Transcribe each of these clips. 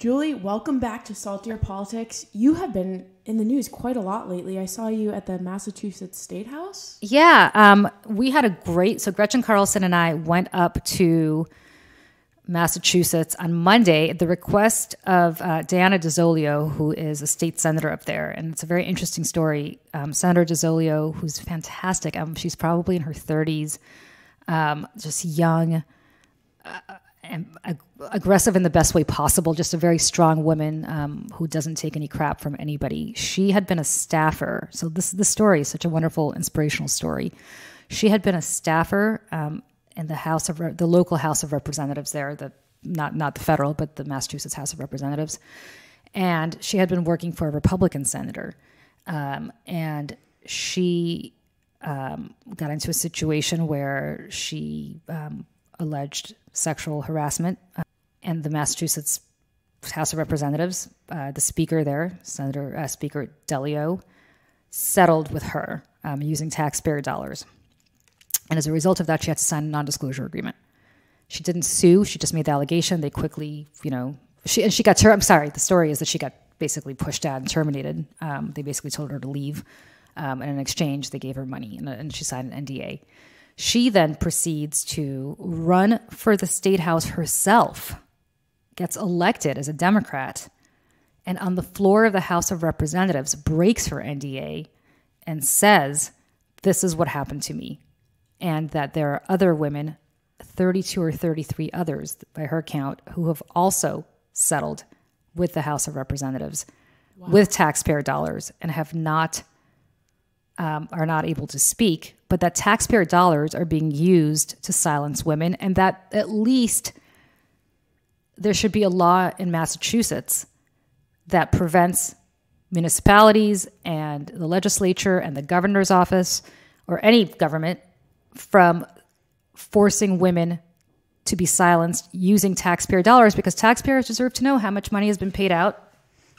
Julie, welcome back to Saltier Politics. You have been in the news quite a lot lately. I saw you at the Massachusetts Statehouse. Yeah, we had a great, so Gretchen Carlson and I went up to Massachusetts on Monday at the request of Diana DiZogli, who is a state senator up there. And it's a very interesting story. Senator DiZogli, who's fantastic. She's probably in her 30s, just young, and aggressive in the best way possible, just a very strong woman who doesn't take any crap from anybody. She had been a staffer. So this story is such a wonderful, inspirational story. She had been a staffer in the local House of Representatives there, not the federal, but the Massachusetts House of Representatives. And she had been working for a Republican senator. And she got into a situation where she alleged sexual harassment, and the Massachusetts House of Representatives, the speaker there, Speaker Delio, settled with her using taxpayer dollars. And as a result of that, she had to sign a non-disclosure agreement. She didn't sue. She just made the allegation. They quickly, she got, I'm sorry, the story is that she got basically pushed out and terminated. They basically told her to leave. And in exchange, they gave her money, and she signed an NDA. She then proceeds to run for the state house herself, gets elected as a Democrat, and on the floor of the House of Representatives breaks her NDA and says, "This is what happened to me," and that there are other women, 32 or 33 others by her count, who have also settled with the House of Representatives with taxpayer dollars and have not are not able to speak, but that taxpayer dollars are being used to silence women, and that at least there should be a law in Massachusetts that prevents municipalities and the legislature and the governor's office or any government from forcing women to be silenced using taxpayer dollars, because taxpayers deserve to know how much money has been paid out.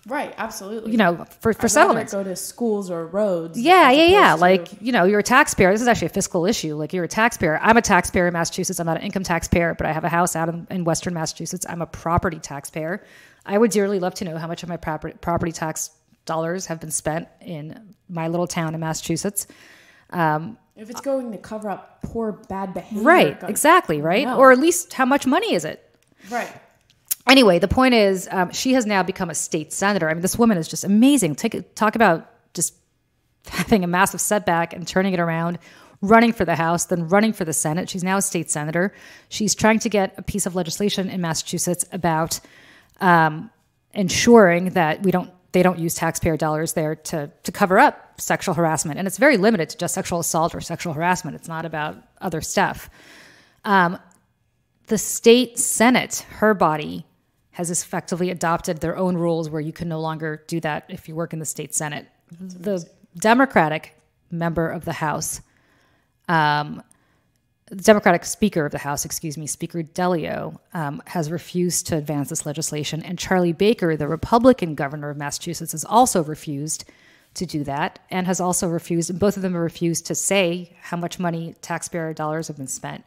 Right, absolutely. For settlements. Go to schools or roads. Yeah. Like, you're a taxpayer. This is actually a fiscal issue. Like, you're a taxpayer. I'm a taxpayer in Massachusetts. I'm not an income taxpayer, but I have a house out in Western Massachusetts. I'm a property taxpayer. I would dearly love to know how much of my property tax dollars have been spent in my little town in Massachusetts. If it's going to cover up poor, bad behavior. Right, exactly, right? No. Or at least how much money is it? Right. Anyway, the point is, she has now become a state senator. I mean, this woman is just amazing. Talk about just having a massive setback and turning it around, running for the House, then running for the Senate. She's now a state senator. She's trying to get a piece of legislation in Massachusetts about ensuring that they don't use taxpayer dollars there to cover up sexual harassment. And it's very limited to just sexual assault or sexual harassment. It's not about other stuff. The state Senate, her body, has effectively adopted their own rules where you can no longer do that if you work in the state Senate. The Democratic member of the House, the Democratic Speaker of the House, Speaker Delio, has refused to advance this legislation. And Charlie Baker, the Republican governor of Massachusetts, has also refused to do that, and has also refused, and both of them have refused to say how much money taxpayer dollars have been spent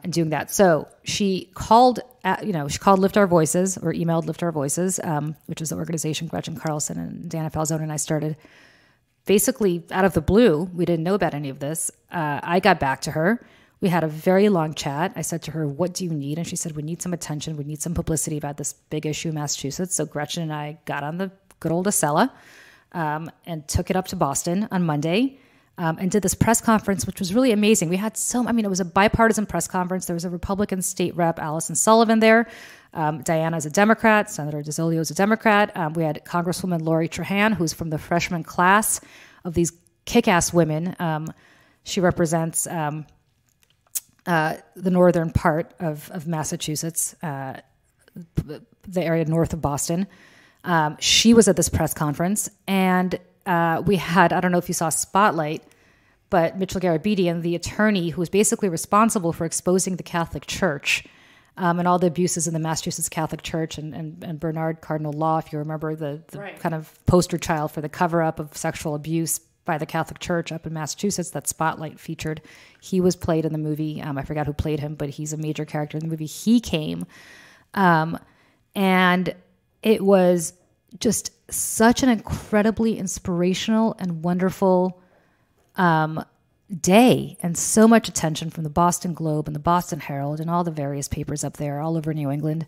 in doing that. So she called, Lift Our Voices, or emailed Lift Our Voices, which is the organization Gretchen Carlson and Dana Falzone and I started. Basically, out of the blue, we didn't know about any of this. I got back to her. We had a very long chat. I said to her, "What do you need?" And she said, "We need some attention. We need some publicity about this big issue in Massachusetts." So Gretchen and I got on the good old Acela and took it up to Boston on Monday and did this press conference, which was really amazing. We had it was a bipartisan press conference. There was a Republican state rep, Allison Sullivan, there. Diana's a Democrat. Senator DiZogli is a Democrat. We had Congresswoman Lori Trahan, who's from the freshman class of these kick-ass women. She represents the northern part of Massachusetts, the area north of Boston. She was at this press conference, and we had, I don't know if you saw Spotlight, but Mitchell Garabedian, the attorney who was basically responsible for exposing the Catholic Church and all the abuses in the Massachusetts Catholic Church, and Bernard Cardinal Law, if you remember, the right. kind of poster child for the cover-up of sexual abuse by the Catholic Church up in Massachusetts that Spotlight featured. He was played in the movie. I forgot who played him, but he's a major character in the movie. He came, and It was just such an incredibly inspirational and wonderful day, and so much attention from the Boston Globe and the Boston Herald and all the various papers up there all over New England.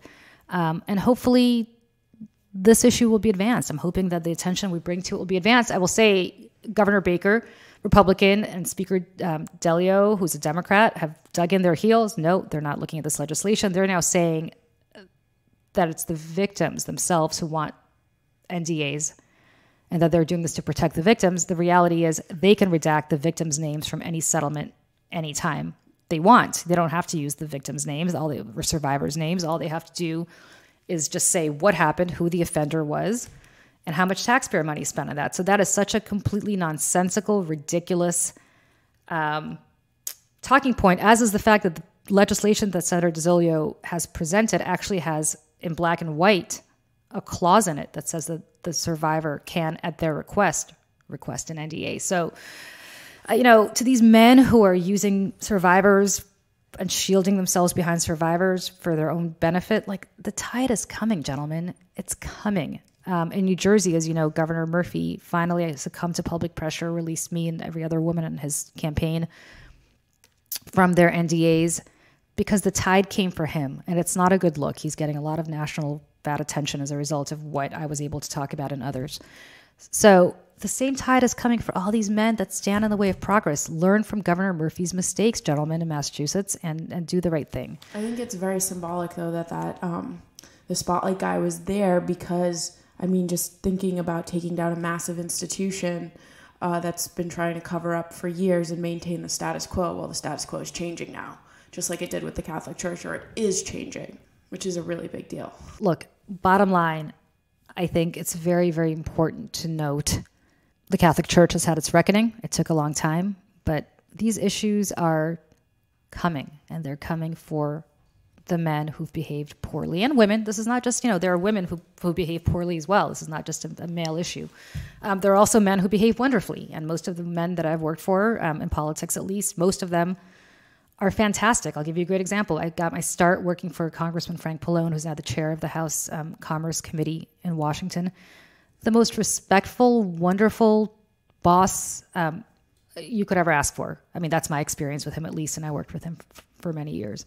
And hopefully this issue will be advanced. I'm hoping that the attention we bring to it will be advanced. I will say Governor Baker, Republican, and Speaker Delio, who's a Democrat, have dug in their heels. No, they're not looking at this legislation. They're now saying that it's the victims themselves who want NDAs and that they're doing this to protect the victims. The reality is they can redact the victims' names from any settlement anytime they want. They don't have to use the victims' names, or survivors' names. All they have to do is just say what happened, who the offender was, and how much taxpayer money is spent on that. So that is such a completely nonsensical, ridiculous talking point, as is the fact that the legislation that Senator DiZogli has presented actually has, in black and white, a clause in it that says that the survivor can, at their request an NDA. So, to these men who are using survivors and shielding themselves behind survivors for their own benefit, like, the tide is coming, gentlemen. It's coming. In New Jersey, as you know, Governor Murphy finally succumbed to public pressure, released me and every other woman in his campaign from their NDAs because the tide came for him, and it's not a good look. He's getting a lot of national bad attention as a result of what I was able to talk about and others. So the same tide is coming for all these men that stand in the way of progress. Learn from Governor Murphy's mistakes, gentlemen, in Massachusetts, and do the right thing. I think it's very symbolic, though, that the spotlight guy was there because, just thinking about taking down a massive institution that's been trying to cover up for years and maintain the status quo. Well, the status quo is changing now, just like it did with the Catholic Church, or it is changing, which is a really big deal. Look, bottom line, I think it's very, very important to note the Catholic Church has had its reckoning. It took a long time, but these issues are coming, and they're coming for the men who've behaved poorly, and women. This is not just, there are women who behave poorly as well. This is not just a male issue. There are also men who behave wonderfully, and most of the men that I've worked for, in politics at least, most of them are fantastic. I'll give you a great example. I got my start working for Congressman Frank Pallone, who's now the chair of the House Commerce Committee in Washington. The most respectful, wonderful boss you could ever ask for. That's my experience with him, at least, and I worked with him for many years.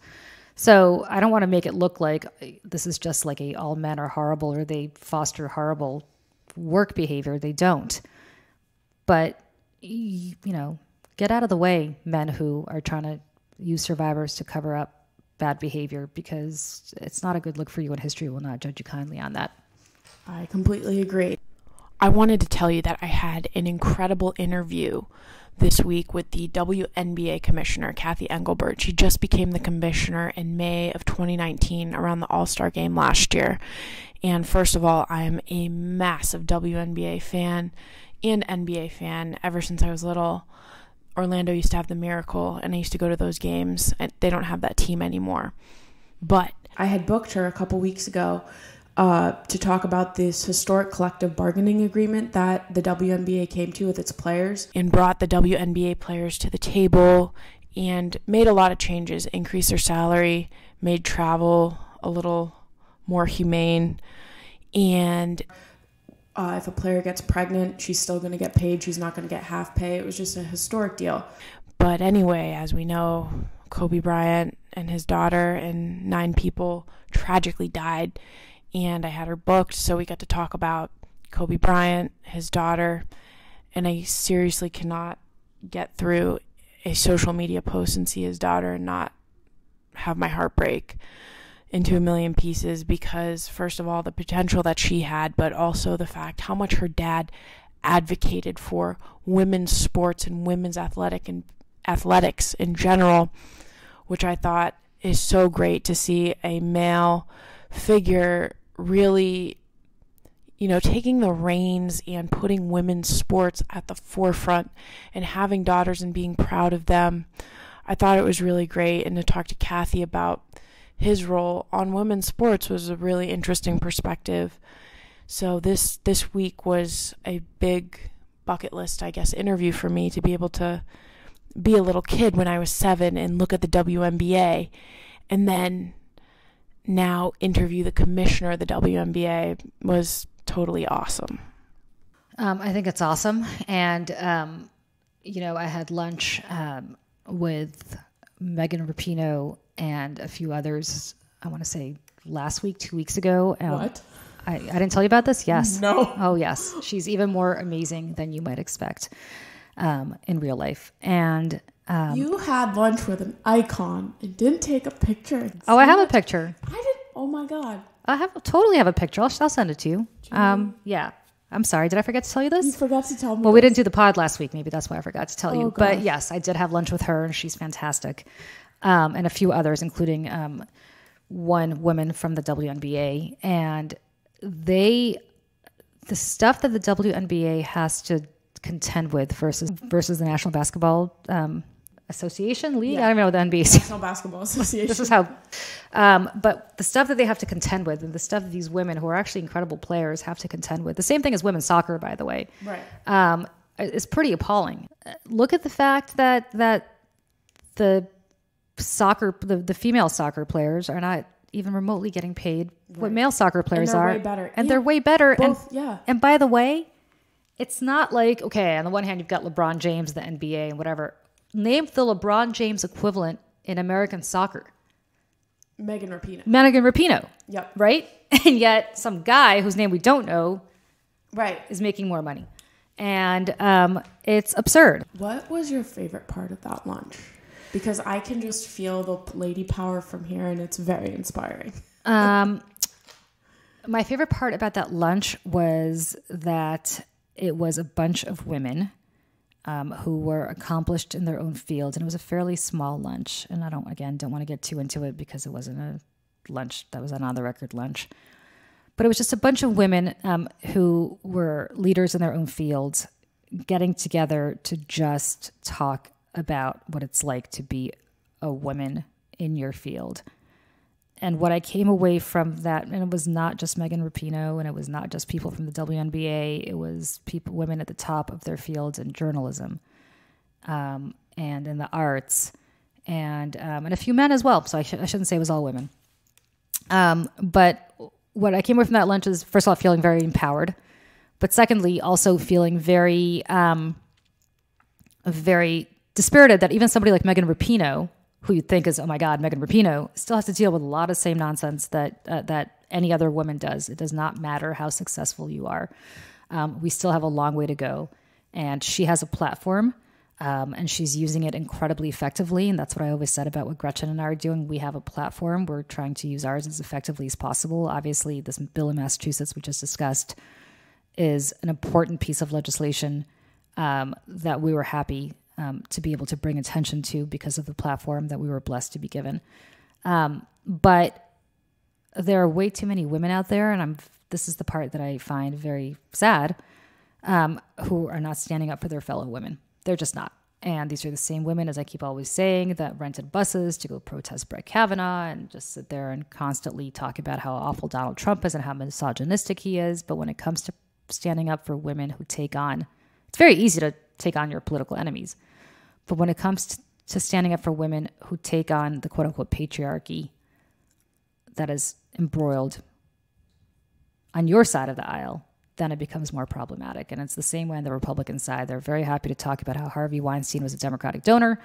So I don't want to make it look like this is just like all men are horrible or they foster horrible work behavior. They don't. But, get out of the way, men who are trying to use survivors to cover up bad behavior, because it's not a good look for you, and history will not judge you kindly on that. I completely agree. I wanted to tell you that I had an incredible interview this week with the WNBA Commissioner, Cathy Engelbert. She just became the commissioner in May of 2019, around the All-Star game last year. And first of all, I am a massive WNBA fan and NBA fan ever since I was little. Orlando used to have the Miracle, and I used to go to those games, and they don't have that team anymore. But I had booked her a couple weeks ago to talk about this historic collective bargaining agreement that the WNBA came to with its players, and brought the WNBA players to the table and made a lot of changes, increased their salary, made travel a little more humane, and if a player gets pregnant, she's still going to get paid. She's not going to get half pay. It was just a historic deal. But anyway, as we know, Kobe Bryant and his daughter and 9 people tragically died. And I had her booked, so we got to talk about Kobe Bryant, his daughter. And I seriously cannot get through a social media post and see his daughter and not have my heart break into a million pieces, because first of all, the potential that she had, but also the fact how much her dad advocated for women's sports and women's athletics in general, which I thought is so great to see a male figure really, taking the reins and putting women's sports at the forefront and having daughters and being proud of them. I thought it was really great. And to talk to Cathy about his role on women's sports was a really interesting perspective. So this week was a big bucket list, interview for me, to be able to be a little kid when I was 7 and look at the WNBA, and then now interview the commissioner of the WNBA was totally awesome. I think it's awesome. And, I had lunch with Megan Rapinoe and a few others, I want to say last week, 2 weeks ago. What? I didn't tell you about this? Yes. No. Oh, yes. She's even more amazing than you might expect in real life. And you had lunch with an icon and didn't take a picture. Oh, I have a picture. I did. Oh, my God. Totally have a picture. I'll send it to you. Yeah. I'm sorry. Did I forget to tell you this? You forgot to tell me. Well, we didn't do the pod last week. Maybe that's why I forgot to tell you. Gosh. But yes, I did have lunch with her, and she's fantastic. And a few others, including one woman from the WNBA. And the stuff that the WNBA has to contend with versus the National Basketball Association League. Yeah. I don't know the NBA. National Basketball Association. This is how. But the stuff that they have to contend with, and the stuff that these women who are actually incredible players have to contend with, the same thing as women's soccer, by the way. Right. Is pretty appalling. Look at the fact that the female soccer players are not even remotely getting paid what male soccer players are. Way better. And they're way better. Both, and by the way, it's not like, okay, on the one hand, you've got LeBron James, the NBA, and whatever. Name the LeBron James equivalent in American soccer. Megan Rapinoe. Yep. Right? And yet some guy whose name we don't know right. is making more money. And it's absurd. What was your favorite part of that lunch? Because I can just feel the lady power from here, and it's very inspiring. My favorite part about that lunch was that it was a bunch of women who were accomplished in their own fields, and it was a fairly small lunch. And I don't want to get too into it because it wasn't a lunch that was an on-the-record lunch. But it was just a bunch of women who were leaders in their own fields getting together to just talk about what it's like to be a woman in your field. And what I came away from that, and it was not just Megan Rapinoe, and it was not just people from the WNBA, it was women at the top of their fields in journalism and in the arts, and a few men as well. So I shouldn't say it was all women. But what I came away from that lunch is, first of all, feeling very empowered, but secondly, also feeling very, very dispirited that even somebody like Megan Rapinoe, who you think is, oh my God, Megan Rapinoe, still has to deal with a lot of the same nonsense that any other woman does. It does not matter how successful you are. We still have a long way to go. And she has a platform, and she's using it incredibly effectively. And that's what I always said about what Gretchen and I are doing. We have a platform. We're trying to use ours as effectively as possible. Obviously, this bill in Massachusetts we just discussed is an important piece of legislation that we were happy to be able to bring attention to because of the platform that we were blessed to be given. But there are way too many women out there, and this is the part that I find very sad, who are not standing up for their fellow women. They're just not. And these are the same women, as I keep always saying, that rented buses to go protest Brett Kavanaugh and just sit there and constantly talk about how awful Donald Trump is and how misogynistic he is. But when it comes to standing up for women who take on, it's very easy to take on your political enemies. But when it comes to standing up for women who take on the quote unquote patriarchy that is embroiled on your side of the aisle, then it becomes more problematic. And it's the same way on the Republican side. They're very happy to talk about how Harvey Weinstein was a Democratic donor,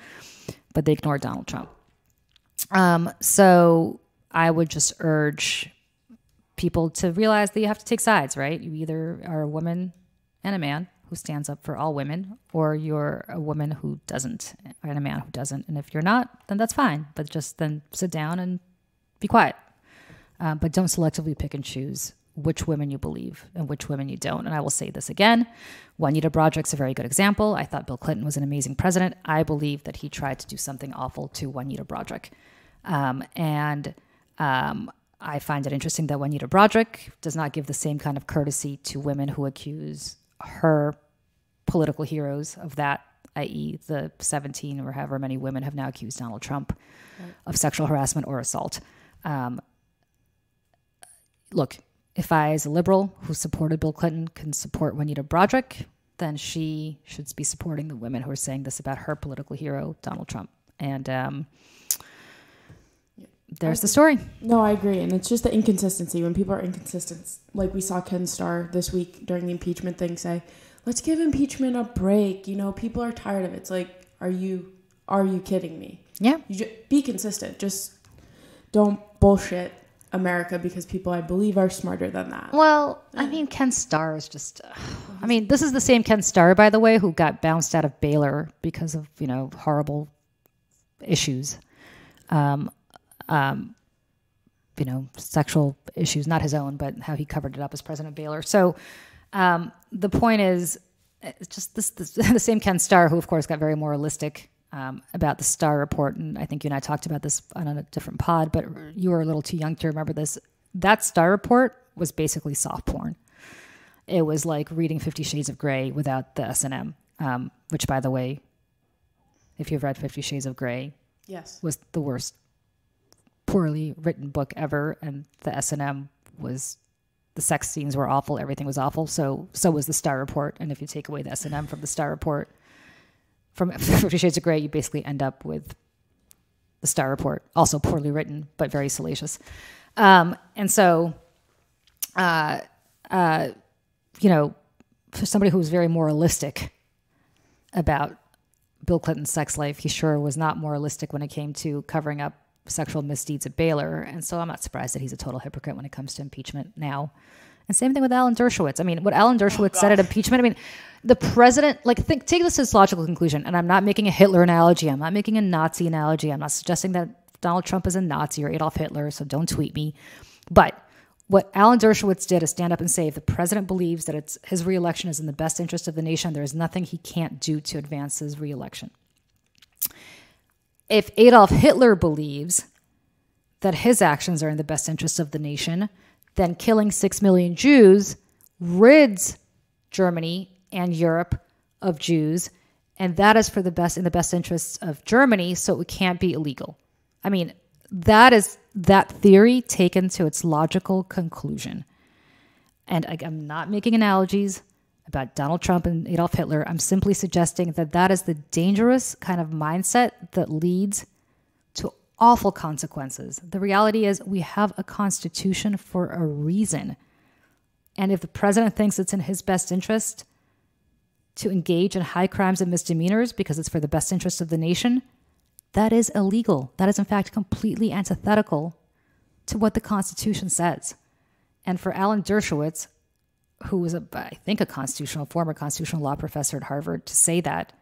but they ignore Donald Trump. So I would just urge people to realize that you have to take sides, right? You either are a woman and a man who stands up for all women, or you're a woman who doesn't, and a man who doesn't. And if you're not, then that's fine. But just then sit down and be quiet. But don't selectively pick and choose which women you believe and which women you don't. And I will say this again. Juanita Broaddrick's a very good example. I thought Bill Clinton was an amazing president. I believe that he tried to do something awful to Juanita Broaddrick. I find it interesting that Juanita Broaddrick does not give the same kind of courtesy to women who accuse her political heroes of that, i.e. the 17 or however many women have now accused Donald Trump of sexual harassment or assault. Look, if I, as a liberal who supported Bill Clinton, can support Juanita Broaddrick, then she should be supporting the women who are saying this about her political hero, Donald Trump. And there's the story. No, I agree. And it's just the inconsistency. When people are inconsistent, like we saw Ken Starr this week during the impeachment thing say, let's give impeachment a break. You know, people are tired of it. It's like, are you kidding me? Yeah. Be consistent. Just don't bullshit America, because people, I believe, are smarter than that. Well, I mean, Ken Starr is just, I mean, this is the same Ken Starr, by the way, who got bounced out of Baylor because of, horrible issues. Sexual issues, not his own, but how he covered it up as president of Baylor. So the point is, it's just the same Ken Starr, who, of course, got very moralistic about the Starr report. And I think you and I talked about this on a different pod, but you were a little too young to remember this. That Starr report was basically soft porn. It was like reading 50 Shades of Grey without the S&M, which, by the way, if you've read 50 Shades of Grey, yes, was the worst poorly written book ever. And the S&M was, the sex scenes were awful. Everything was awful. So was the Starr report. And if you take away the S&M from the Starr report, from 50 Shades of Grey, you basically end up with the Starr report, also poorly written, but very salacious. And so, for somebody who was very moralistic about Bill Clinton's sex life, he sure was not moralistic when it came to covering up sexual misdeeds at Baylor. And so I'm not surprised that he's a total hypocrite when it comes to impeachment now. And same thing with Alan Dershowitz. I mean, what Alan Dershowitz said at impeachment, I mean, the president, take this as logical conclusion. And I'm not making a Hitler analogy. I'm not making a Nazi analogy. I'm not suggesting that Donald Trump is a Nazi or Adolf Hitler, so don't tweet me. But what Alan Dershowitz did is stand up and say, if the president believes that his reelection is in the best interest of the nation, there is nothing he can't do to advance his reelection. If Adolf Hitler believes that his actions are in the best interest of the nation, then killing 6 million Jews rids Germany and Europe of Jews, and that is in the best interests of Germany, so it can't be illegal. I mean, that is that theory taken to its logical conclusion. And I'm not making analogies about Donald Trump and Adolf Hitler. I'm simply suggesting that is the dangerous kind of mindset that leads to awful consequences. The reality is we have a constitution for a reason. And if the president thinks it's in his best interest to engage in high crimes and misdemeanors because it's for the best interest of the nation, that is illegal. That is, in fact, completely antithetical to what the Constitution says. And for Alan Dershowitz, who was, I think, a former constitutional law professor at Harvard, to say that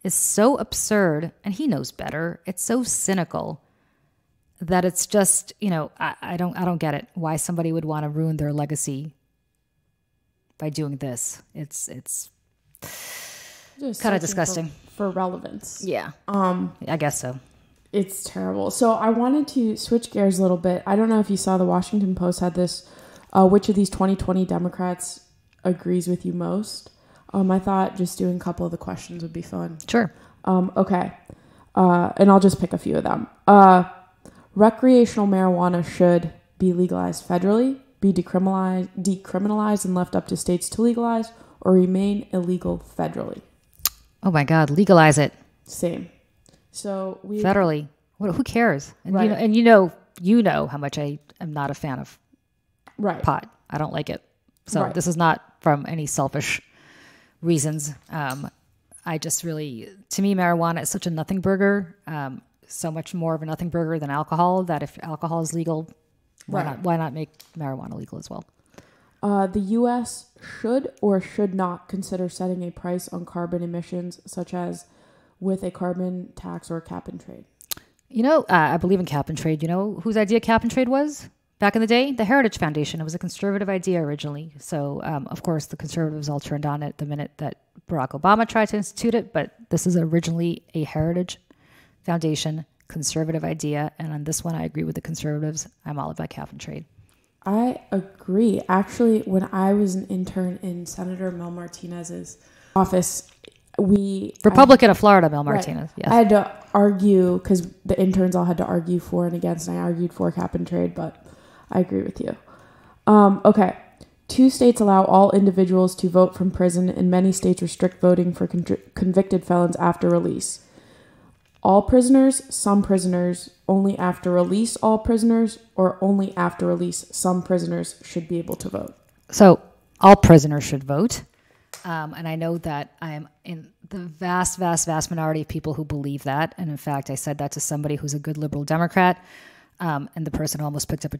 is so absurd, and he knows better. It's so cynical that it's just, I don't get it. Why somebody would want to ruin their legacy by doing this? It's kind of disgusting. For relevance. Yeah. I guess so. It's terrible. So I wanted to switch gears a little bit. I don't know if you saw the Washington Post had this, which of these 2020 Democrats agrees with you most? I thought just doing a couple of the questions would be fun. Sure. Okay. And I'll just pick a few of them. Recreational marijuana should be legalized federally, be decriminalized and left up to states to legalize, or remain illegal federally. Oh my God, legalize it. Same. So federally. Who cares? And right. you know how much I am not a fan of pot. I don't like it. So This is not from any selfish reasons. I just really, to me, marijuana is such a nothing burger. So much more of a nothing burger than alcohol, that if alcohol is legal, why not make marijuana legal as well? The U.S. should or should not consider setting a price on carbon emissions, such as with a carbon tax or cap and trade. I believe in cap and trade. You know whose idea cap and trade was back in the day? The Heritage Foundation. It was a conservative idea originally. So, of course, the conservatives all turned on it the minute that Barack Obama tried to institute it. But this is originally a Heritage Foundation conservative idea. And on this one, I agree with the conservatives. I'm all about cap and trade. I agree. Actually, when I was an intern in Senator Mel Martinez's office, Republican of Florida, Mel Martinez. Right. Yes. I had to argue because the interns all had to argue for and against, and I argued for cap and trade, but I agree with you. Okay. 2 states allow all individuals to vote from prison, and many states restrict voting for convicted felons after release. All prisoners, some prisoners, only after release all prisoners, or only after release some prisoners should be able to vote? So all prisoners should vote. And I know that I am in the vast, vast, vast minority of people who believe that. And in fact, I said that to somebody who's a good liberal Democrat. And the person almost picked up a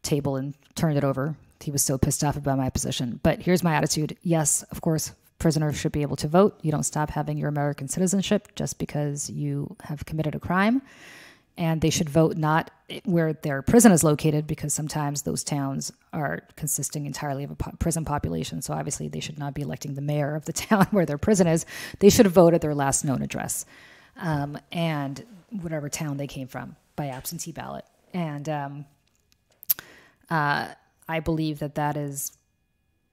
table and turned it over. He was so pissed off about my position. But here's my attitude. Yes, of course, prisoners should be able to vote. You don't stop having your American citizenship just because you have committed a crime. And they should vote not where their prison is located, because sometimes those towns are consisting entirely of a prison population. So obviously they should not be electing the mayor of the town where their prison is. They should vote at their last known address and whatever town they came from by absentee ballot. And I believe that that is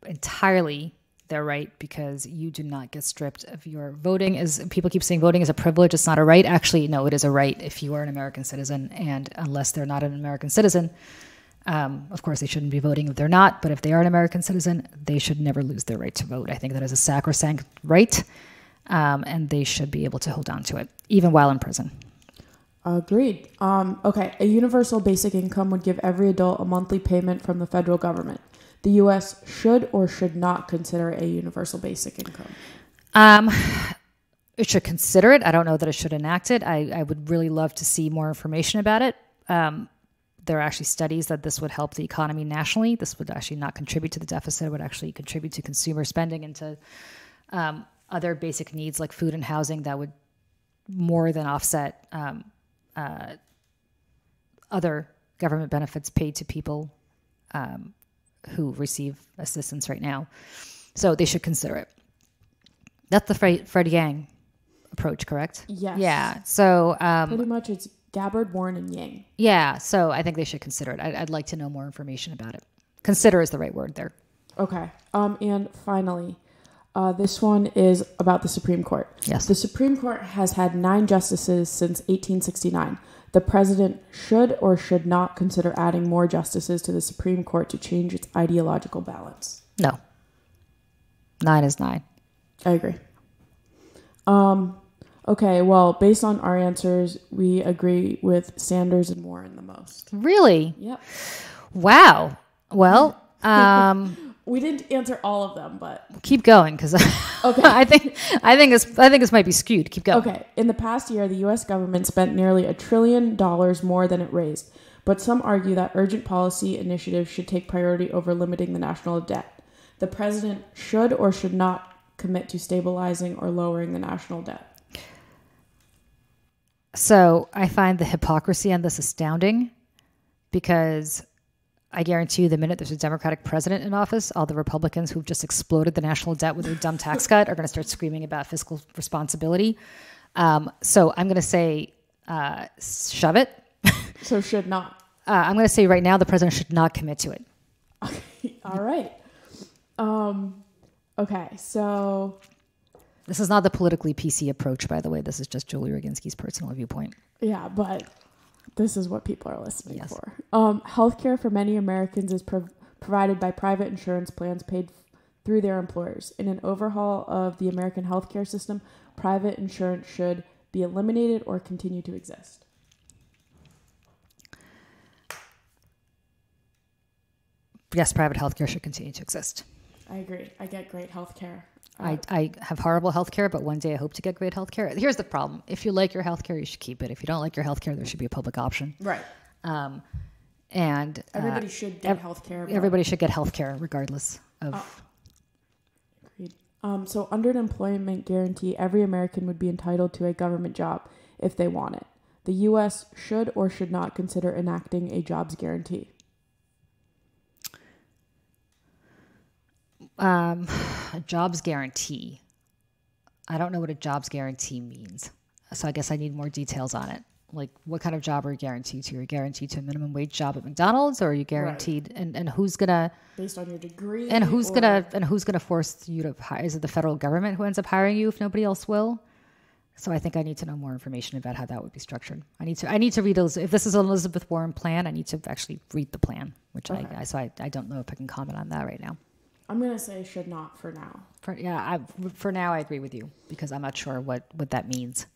entirely their right, because you do not get stripped of your voting. As people keep saying, voting is a privilege. It's not a right. Actually, no, it is a right if you are an American citizen. And unless they're not an American citizen, of course, they shouldn't be voting if they're not. But if they are an American citizen, they should never lose their right to vote. I think that is a sacrosanct right, and they should be able to hold on to it, even while in prison. Agreed. Okay, a universal basic income would give every adult a monthly payment from the federal government. The U.S. should or should not consider a universal basic income? It should consider it. I don't know that it should enact it. I would really love to see more information about it. There are actually studies that this would help the economy nationally. This would actually not contribute to the deficit. It would actually contribute to consumer spending and to other basic needs like food and housing that would more than offset other government benefits paid to people who receive assistance right now. So they should consider it. That's the Fred Yang approach, correct? Yes. Yeah. So pretty much it's Gabbard, Warren, and Yang. Yeah. So I think they should consider it. I'd like to know more information about it. Consider is the right word there. Okay. And finally, this one is about the Supreme Court. Yes. The Supreme Court has had 9 justices since 1869. The president should or should not consider adding more justices to the Supreme Court to change its ideological balance? No. 9 is 9. I agree. Okay, well, based on our answers, we agree with Sanders and Warren the most. Really? Yep. Wow. Well, we didn't answer all of them, but keep going, because okay. I think this might be skewed. Keep going. Okay. In the past year, the U.S. government spent nearly $1 trillion more than it raised, but some argue that urgent policy initiatives should take priority over limiting the national debt. The president should or should not commit to stabilizing or lowering the national debt. So I find the hypocrisy on this astounding, because I guarantee you the minute there's a Democratic president in office, all the Republicans who've just exploded the national debt with their dumb tax cut are going to start screaming about fiscal responsibility. So I'm going to say shove it. So should not. I'm going to say right now the president should not commit to it. All right. Okay, so... This is not the politically PC approach, by the way. This is just Julie Roginsky's personal viewpoint. Yeah, but this is what people are listening for. Healthcare for many Americans is provided by private insurance plans paid through their employers. In an overhaul of the American healthcare system, private insurance should be eliminated or continue to exist. Yes, private healthcare should continue to exist. I agree. I get great healthcare. I have horrible healthcare, but one day I hope to get great healthcare. Here's the problem. If you like your healthcare, you should keep it. If you don't like your healthcare, there should be a public option. Right. And everybody should get healthcare. Everybody should get healthcare regardless of... Agreed. So under an employment guarantee, every American would be entitled to a government job if they want it. The U.S. should or should not consider enacting a jobs guarantee. A jobs guarantee. I don't know what a jobs guarantee means. So I guess I need more details on it. Like, what kind of job are you guaranteed to? Are you guaranteed to a minimum wage job at McDonald's, or are you guaranteed? Right. And who's gonna, based on your degree? And who's gonna force you to hire? Is it the federal government who ends up hiring you if nobody else will? So I think I need to know more information about how that would be structured. I need to read those. If this is an Elizabeth Warren plan, I need to actually read the plan, which I don't know if I can comment on that right now. I'm going to say should not for now. For now, I agree with you, because I'm not sure what that means.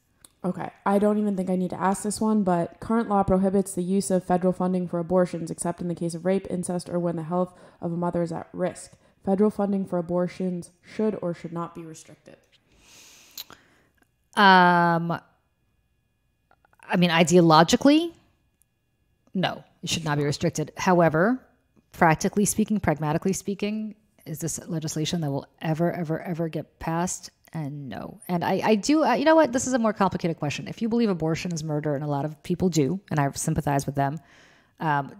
Okay, I don't even think I need to ask this one, but current law prohibits the use of federal funding for abortions except in the case of rape, incest, or when the health of a mother is at risk. Federal funding for abortions should or should not be restricted. I mean, ideologically, no, it should not be restricted. However, practically speaking, pragmatically speaking, is this legislation that will ever get passed? And no. And I do, you know what? This is a more complicated question. If you believe abortion is murder, and a lot of people do, and I sympathize with them,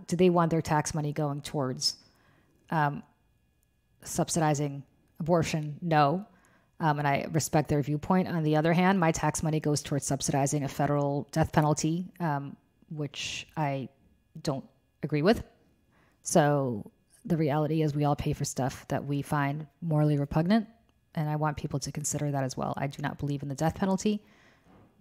do they want their tax money going towards subsidizing abortion? No. And I respect their viewpoint. On the other hand, my tax money goes towards subsidizing a federal death penalty, which I don't agree with. So the reality is we all pay for stuff that we find morally repugnant. And I want people to consider that as well. I do not believe in the death penalty,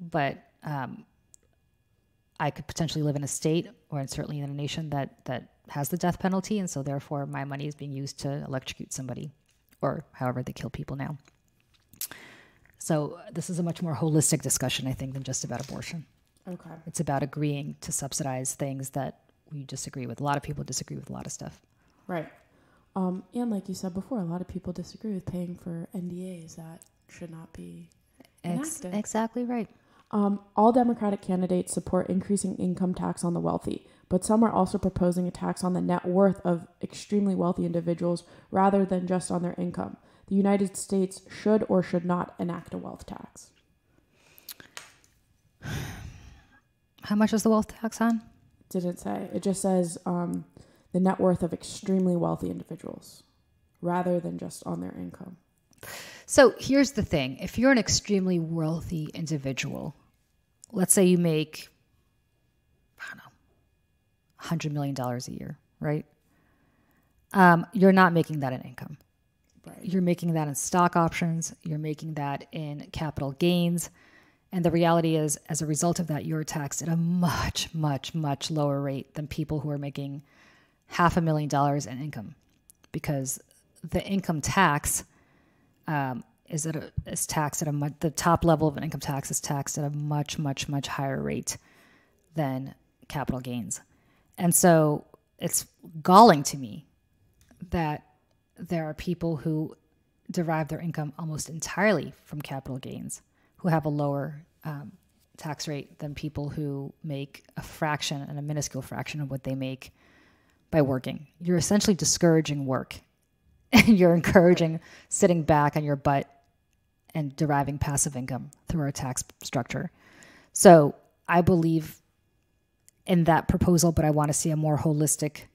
but I could potentially live in a state or certainly in a nation that has the death penalty. And so therefore my money is being used to electrocute somebody or however they kill people now. So this is a much more holistic discussion, I think, than just about abortion. Okay. It's about agreeing to subsidize things that we disagree with. A lot of people disagree with a lot of stuff. Right. And like you said before, a lot of people disagree with paying for NDAs that should not be enacted. Exactly right. All Democratic candidates support increasing income tax on the wealthy, but some are also proposing a tax on the net worth of extremely wealthy individuals rather than just on their income. The United States should or should not enact a wealth tax. How much is the wealth tax on? Didn't say. It just says the net worth of extremely wealthy individuals rather than just on their income. So here's the thing. If you're an extremely wealthy individual, let's say you make, I don't know, $100 million a year, right? You're not making that in income. Right. You're making that in stock options. You're making that in capital gains. And the reality is, as a result of that, you're taxed at a much, much, much lower rate than people who are making $500,000 in income, because the income tax is taxed at the top level of an income tax is taxed at a much, much, much higher rate than capital gains. And so it's galling to me that there are people who derive their income almost entirely from capital gains who have a lower tax rate than people who make a fraction and a minuscule fraction of what they make by working. You're essentially discouraging work, and you're encouraging sitting back on your butt and deriving passive income through our tax structure. So I believe in that proposal, but I want to see a more holistic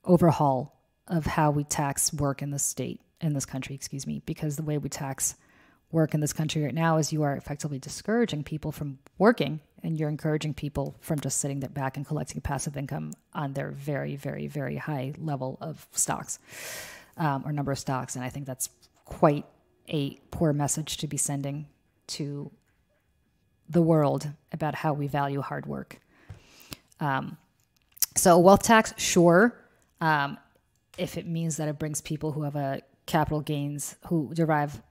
overhaul of how we tax work in this country, because the way we tax work in this country right now is you are effectively discouraging people from working, and you're encouraging people from just sitting there back and collecting passive income on their very, very, very high level of stocks or number of stocks. And I think that's quite a poor message to be sending to the world about how we value hard work. So a wealth tax, sure. If it means that it brings people who have a capital gains, who derive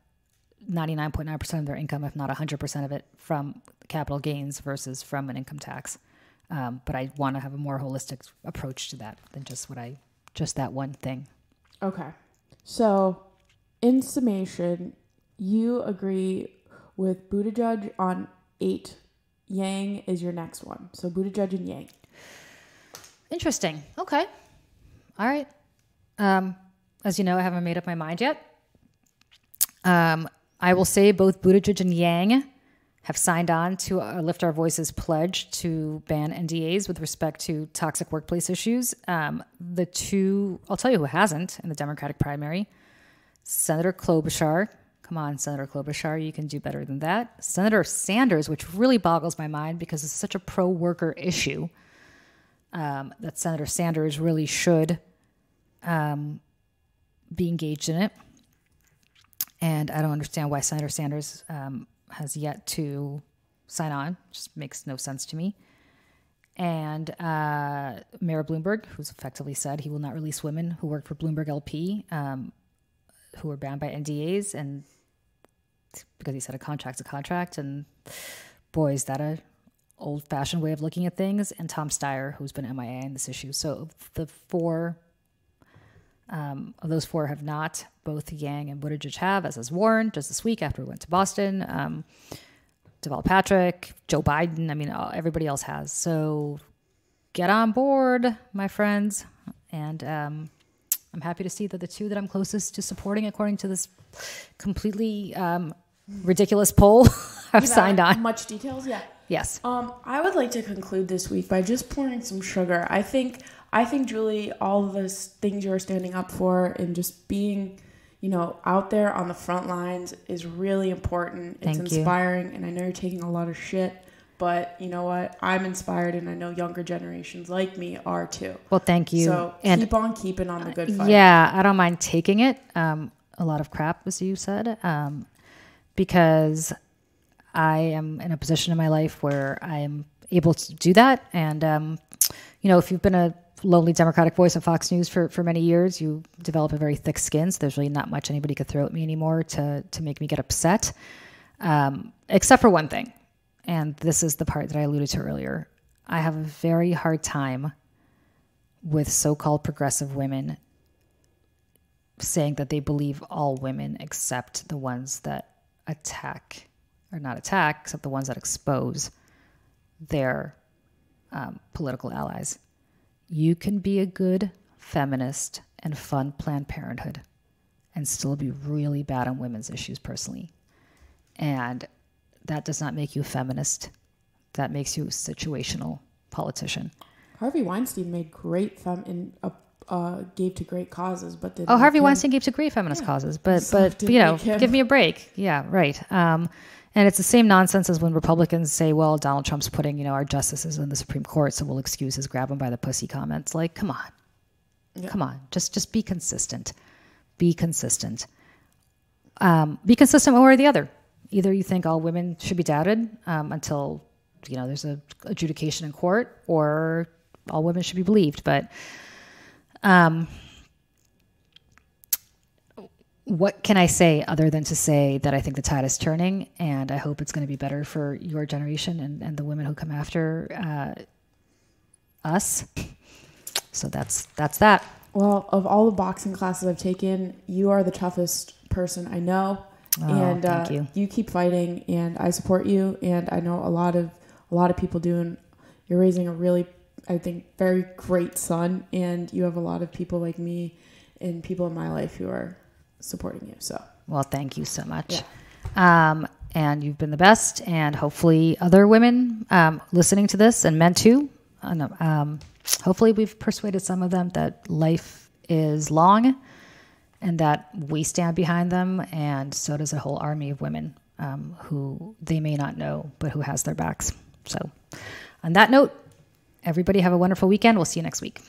99.9% of their income, if not 100% of it, from capital gains versus from an income tax. But I want to have a more holistic approach to that than just that one thing. Okay. So in summation, you agree with Buttigieg on 8. Yang is your next one. So Buttigieg and Yang. Interesting. Okay. All right. As you know, I haven't made up my mind yet. I will say both Buttigieg and Yang have signed on to a Lift Our Voices pledge to ban NDAs with respect to toxic workplace issues. The two, I'll tell you who hasn't in the Democratic primary. Senator Klobuchar. Come on, Senator Klobuchar, you can do better than that. Senator Sanders, which really boggles my mind because it's such a pro-worker issue, that Senator Sanders really should be engaged in it. And I don't understand why Senator Sanders has yet to sign on. Just makes no sense to me. And Mayor Bloomberg, who's effectively said he will not release women who work for Bloomberg LP, who are bound by NDAs, and because he said a contract's a contract, and boy, is that a old-fashioned way of looking at things, and Tom Steyer, who's been MIA in this issue. So the four of those four have not. Both Yang and Buttigieg have, as has Warren just this week after we went to Boston. Deval Patrick, Joe Biden. I mean, everybody else has. So get on board, my friends. And I'm happy to see that the two that I'm closest to supporting, according to this completely ridiculous poll, have signed on. Much details, yeah. Yes. I would like to conclude this week by just pouring some sugar. I think, Julie, all of the things you're standing up for and just being, out there on the front lines is really important. It's inspiring, and I know you're taking a lot of shit, but you know what? I'm inspired, and I know younger generations like me are too. Well, thank you. So keep on keeping on the good fight. Yeah, I don't mind taking it. A lot of crap, as you said, because I am in a position in my life where I am able to do that. And, if you've been a lonely Democratic voice on Fox News for many years, you develop a very thick skin. So there's really not much anybody could throw at me anymore to make me get upset, except for one thing. And this is the part that I alluded to earlier. I have a very hard time with so-called progressive women saying that they believe all women except the ones that attack, or not attack, except the ones that expose their political allies. You can be a good feminist and fund Planned Parenthood and still be really bad on women's issues personally. And that does not make you a feminist. That makes you a situational politician. Harvey Weinstein made great gave to great causes, but didn't. Harvey Weinstein gave to great feminist causes, but give me a break. Yeah, right. And it's the same nonsense as when Republicans say, well, Donald Trump's putting, our justices in the Supreme Court, so we'll excuse his grab him by the pussy comments. Like, come on. Yeah. Come on. Just be consistent. Be consistent. Be consistent one way or the other. Either you think all women should be doubted until, there's a adjudication in court, or all women should be believed. But what can I say other than to say that I think the tide is turning, and I hope it's going to be better for your generation and the women who come after us. So that's that. Well, of all the boxing classes I've taken, you are the toughest person I know. And thank you keep fighting, and I support you. And I know a lot of people do, and you're raising a really, I think, very great son. And you have a lot of people like me and people in my life who are supporting you. So, well, thank you so much. Yeah. And you've been the best, and hopefully other women listening to this, and men too. Hopefully we've persuaded some of them that life is long, and that we stand behind them, and so does a whole army of women who they may not know, but who has their backs. So on that note, everybody have a wonderful weekend. We'll see you next week.